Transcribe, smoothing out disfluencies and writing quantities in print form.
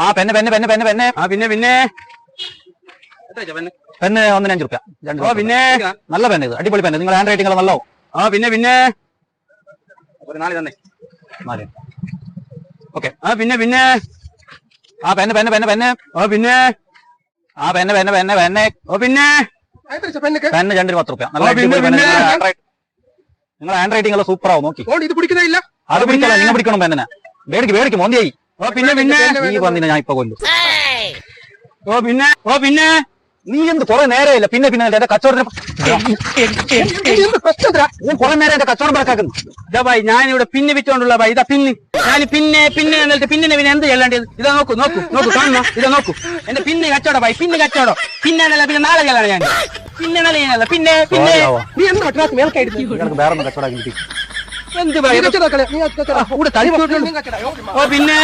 ആ പെണ്ണ് പെണ്ണ് പെണ്ണ് പെണ്ണ് പെണ്ണ് ആ പിന്നെ പെണ്ണ് 1 5 രൂപ. ഓ പിന്നെ നല്ല പെണ്ണ് ഇത്, അടിപൊളി പെണ്ണ്. നിങ്ങൾ ഹാൻഡ് റൈറ്റിംഗ് നല്ലോ. ആ പിന്നെ ഒരു 4 തന്നെ 4. ഓക്കെ. ആ പിന്നെ ആ പെണ്ണ് പെണ്ണ് പെണ്ണ് പെണ്ണ് ഓ പിന്നെ ആ പെണ്ണ് പെണ്ണ് പെണ്ണ് പെണ്ണ് ഓ പിന്നെ പെണ്ണ് 2 10 രൂപ. നല്ല പിന്നെ, അടിപൊളി പെണ്ണ്. പിന്നെ. നിങ്ങൾ ഹാൻഡ് റൈറ്റിംഗ് എല്ലാം സൂപ്പർ ആവും. നോക്കി ഇത് പിടിക്കുന്നില്ല. അത് പിടിക്കല, നിങ്ങൾ പിടിക്കണം പെണ്ണിനെ. മേടിക്ക് മോന്തിയായി. ഓ പിന്നെ ഈ വന്നിനെ ഞാൻ ഇപ്പൊ കൊല്ലും. ഓ പിന്നെ നീ എന്ത് കുറെ നേരമില്ല. പിന്നെ എന്റെ കച്ചവടത്തിന് കുറെ നേരം എന്റെ കച്ചവടം പറക്കാക്കുന്നു. ഇതാ ഭായി ഞാനിവിടെ പിന്നെ വിറ്റോണ്ടുള്ള ഭായി. ഇതാ ഞാൻ പിന്നെ എന്നിട്ട് പിന്നെ എന്ത് ചെല്ലേണ്ടത്? ഇതാ നോക്കൂ കാണുന്നോ? ഇതാ നോക്കൂ എന്റെ പിന്നെ കച്ചവടം ഭായി. കച്ചവടം പിന്നെ നാളെ ചെല്ലാണ് ഞാൻ. പിന്നെ നീ എന്താ വേറെ കച്ചവടം കിട്ടി എന്ത് ഭായി? ഓ പിന്നെ